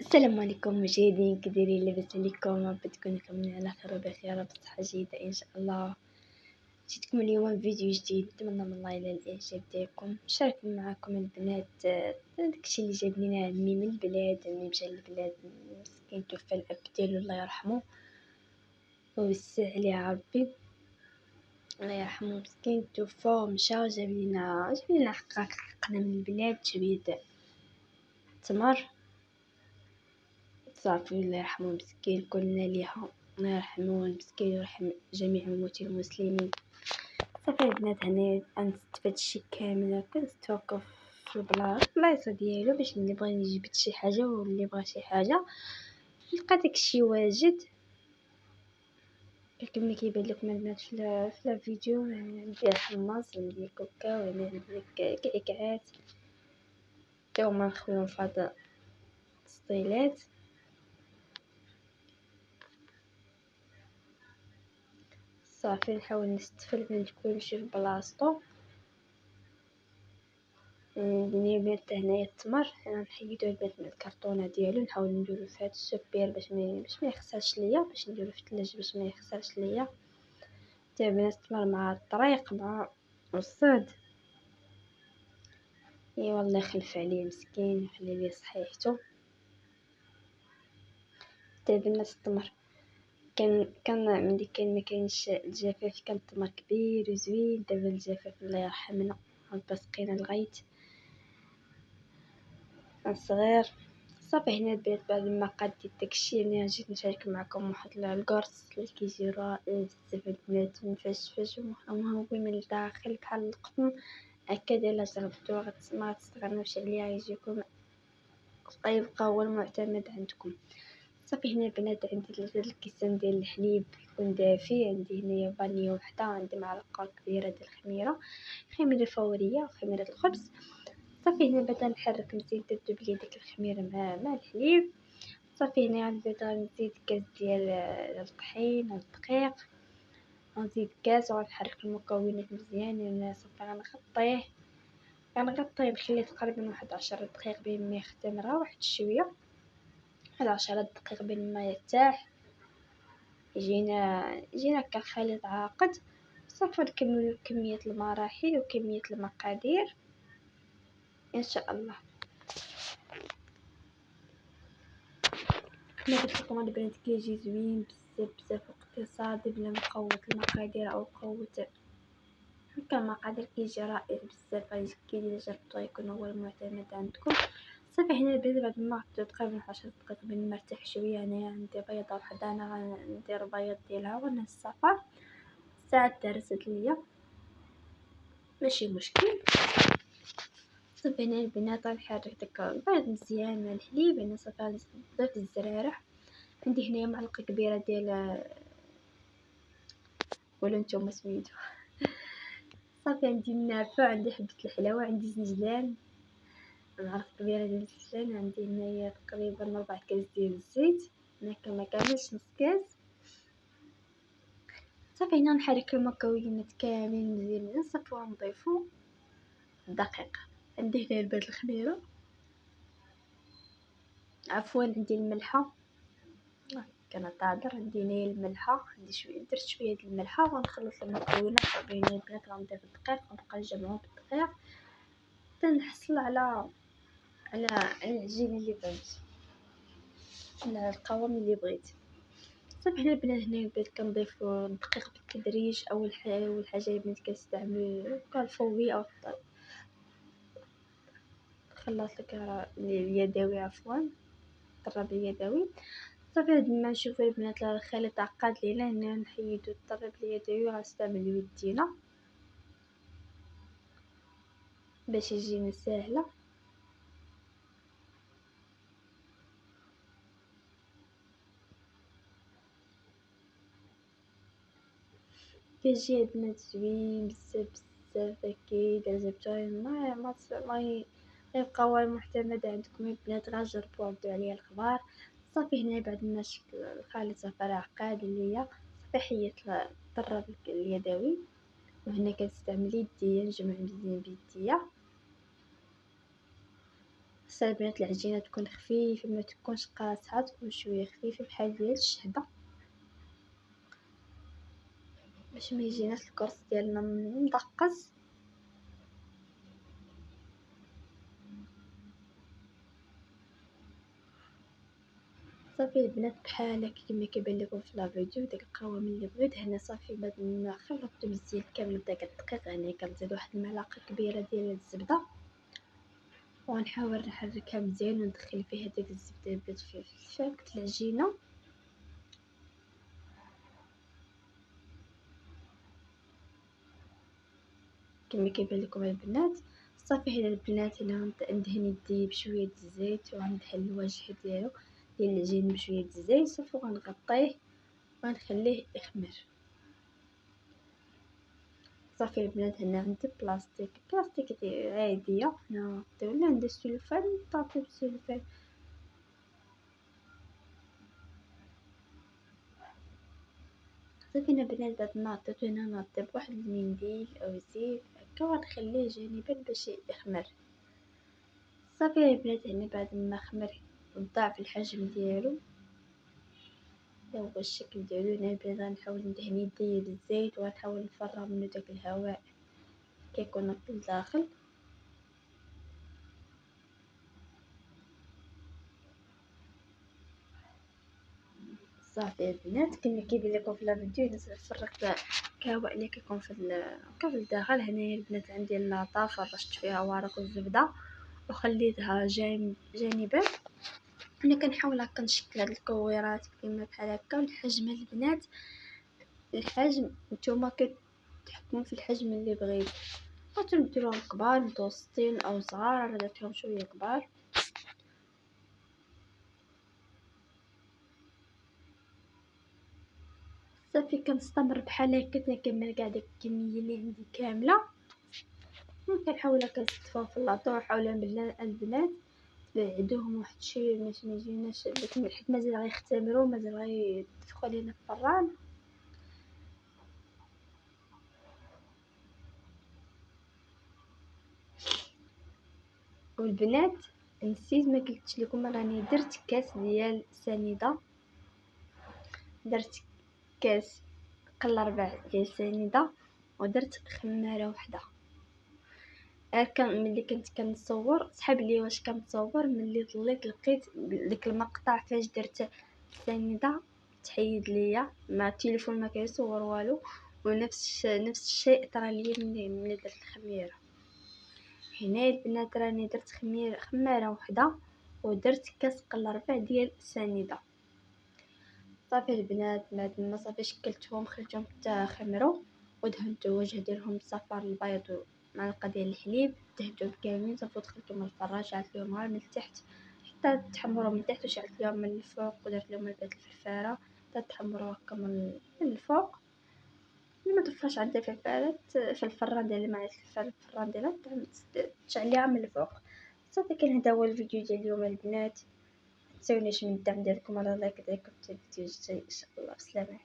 السلام عليكم مشاهدين، كي دايرين؟ لاباس عليكم؟ ربي تكونوا كاملين على خير وبخير وبصحة جيدة ان شاء الله. جيتكم اليوم بفيديو جديد، نتمنى من الله الى الاعجاب ديالكم. نشارك معكم البنات داكشي اللي جاب لينا عمي من البلاد. عمي مشى للبلاد، مسكين توفى الاب ديالو الله يرحمه ويوسع عليه ربي، الله يرحمه. مسكين توفى ومشى، جاب لينا حقنا من البلاد شويه تمر صافي. الله يرحمه مسكين، كلنا ليها الله يرحمه المسكين ويرحم جميع الموتى المسلمين. صافي البنات، هنا غنستفاد الشي كامل، كنتوقف في البلاصه ديالو باش اللي بغى يجبد شي حاجه واللي بغى شي حاجه يلقى داكشي واجد كما كيبان لكم البنات في الفيديو. ندير حمص، ندير كاكاو، ندير كعكعات، تا هما نخويهم في هاد السطيلات. صافي نحاول نستفل من كل شيء في بلاصتو. البنات هنايا التمر نحيدو البنات من الكرتونه ديالو، نحاول نديرو في هاد السوبير باش ما يخسرش ليا، باش نديرو في الثلاجه باش ما يخسرش ليا. تا البنات التمر مع الطريق مع الصاد، اي والله يخلف عليه مسكين، يخلي ليه صحيحته. تا البنات التمر كان ملي كان ما كاينش الجفاف كان التمر كبير وزوين. دابا الجفاف الله يرحمنا ربي سقينا الغيت صغير. صافي هنا البنات بعد ما قديت داكشي، انا جيت نشارك معكم واحد القرص اللي كيجي رائع بزاف البنات، مفشفش ومهوي من الداخل بحال القطن هكا. الا جربتوه ما تستغنوش عليه، يجيكم غيبقى هو المعتمد عندكم. صافي هنا البنات عندي الكيسان ديال الحليب يكون دافي، عندي هنايا فانيلا وحده، عندي معلقه كبيره ديال خميره فوريه وخميره الخبز. صافي هنا بدا نحرك مزيان تذوب لي ديك الخميره مع الحليب. صافي هنا غنبدا نزيد كاس ديال الطحين والدقيق، غنزيد كاس وغنحرك المكونات مزيان. يعني صافي غنغطيه بخليه تقريبا واحد 10 دقائق بين ما يخدم، راه واحد شويه، واحد 10 دقائق بين ما يرتاح، يجينا كخليط عاقد. صافي نكملوا كميه المراحل وكميه المقادير ان شاء الله. كما قلت لكم البنات كيجي زوين بزاف واقتصادي بلا مقوت المقادير او قوت هكا المقادير، كيجي رائع بزاف. كي جربتو يكون هو المعتمد عندكم. صافي هنا البنات بعد ما عطيت تقريبا 10 دقائق بين ما ارتاح شويه، انايا عندي بيضه وحده، انا غندير بيض ديالها ونص الصفار ساعه درست ليا ماشي مشكل. صافي هنا البنات غنحرك داك البيض مزيان مع الحليب. انا صافي غنزيد بزاف الزرارح، عندي هنايا معلقه كبيره ديال ولا نتوما سميتو صافي عندي النافع، عندي حبه الحلاوه، عندي زنجلان، معلقه كبيره ديال الزنجلان، عندي هنايا تقريبا 4 كاس ديال الزيت، ما كاملش نص كاس. صافي هنا نحرك المكونات كاملين مزيان. صافي ونضيفو الدقيق، عندي هنا البيض الخميره، عفوا عندي الملحه، كان طاهر. عندي هنايا الملحه، عندي شويه، درت شويه د الملحه ونخلط المكونات بين البنات. غنضيف الدقيق ونبقى نجمعهم بالدقيق حتى نحصل على العجينه اللي بغيت، على القوام اللي بغيت. صافي هنا البنات، هنا البنات كنضيف الدقيق بالتدريج. اول حاجه البنات كنستعمل الفوي او الخلاط اليدوي، عفوا الطراب اليدوي. صافي هاد ما نشوفو البنات الخليط عقاد لينا، هنا نحيدو الطراب اليدوي وغنستعملو يدينا باش يجينا ساهله. كيجي البنات زوين بزاف اكيد عجبتو. ما يبقى هو المعتمد عندكم البنات، غنجربوا وردوا عليا الخبار. صافي هنا بعد ما شفت الخليط صافي راه عقاد ليا، صافي حيدت الطراب اليدوي وهنا كنستعمل يديا نجمع مزيان بيديا. خصها البنات العجينه تكون خفيفه، ما تكونش قاصحه، تكون شويه خفيفه بحال ديال الشهده باش ما يجيناش الكرس ديالنا مدقز. صافي البنات بحال هكا كما كيبان لكم في لا فيديو، داك القوام اللي بغيت. هنا صافي بعد ما خلطت مزيان كامل بداك الدقيق، هنا كنزيد واحد المعلقه كبيره ديال الزبده ونحاول نحركها مزيان وندخل فيها داك الزبده البنات في فاكهه العجينه. كما كيبان لكم البنات. صافي هنا البنات هنا ندهن يدي بشويه الزيت وغندهن الوجه ديالو ديال العجين بشويه الزيت صافي، وغنغطيه ونخليه يخمر. صافي البنات هنا عندي بلاستيك عاديه، هنا ولا عندي السلوفان طابي بالسلوفان. صافي هنا البنات بعد ما عطيتو هنا نغطي بواحد المنديل او زيت هكا ونخليه جانبا باش يخمر. صافي البنات هنا بعد ما خمر ضاعف الحجم ديالو، هذا هو الشكل ديالو. هنا البنات غنحاول ندهن يدي بالزيت وغنحاول نفرغ منه داك الهواء كيكون في الداخل. صافي البنات كما كيبان لكم في لا فيديو فرغت الهواء اللي كيكون في الداخل. هنايا البنات عندي اللاطه فرشت فيها ورق الزبده وخليتها جانبا. انا كنحاول هكا نشكل هاد الكويرات كيما بحال هكا. الحجم البنات الحجم نتوما كتحكموا في الحجم اللي بغيتو، تقدروا ديروهم كبار متوسطين او صغار، انا درتهم شويه كبار. صافي كنستمر بحال هكا كنكمل كاع داك الكميه اللي عندي كامله. كنحاول هكا نستفاو في اللاطو ونحاول البنات تبعدوهم واحد شي باش ما يجيناش حيت مازال غيختمروا مازال غيدفقوا علينا في الفران. والبنات نسيت ما قلتش لكم، راني درت كاس ديال سنيده، درت كاس قل ربع ديال سنيده ودرت خماره وحده. كان ملي كنت كنصور سحب لي واش كنصور، ملي طليت لقيت ديك المقطع فاش درت السنيده تحيد ليا مع التليفون ما كيصور والو. ونفس الشيء طرا لي ملي درت الخميره. هنا البنات راني درت خماره وحده ودرت كاس قل ربع ديال السنيده. صافي البنات بعد ما صافي شكلتهم خليتهم حتى خمروا ودهنت الوجه ديالهم بالصفار البيض ومعلقه ديال الحليب، دهنتهم كاملين صافي ودخلتهم الفران شعلت لهم غير من التحت حتى تحمروا من التحت وشعلت لهم من الفوق ودرت لهم البيض الفلفاره حتى تحمروا هكا من الفوق. ما تبقاش عندها فلفلات في الفران ديال مع الفران ديالها تشعليها من الفوق. صافي كان هذا هو الفيديو ديال اليوم البنات. متنساونيش من الدعم ديالكم على لايك ديالكم حتى الفيديو الجاي ان شاء الله. بسلامه.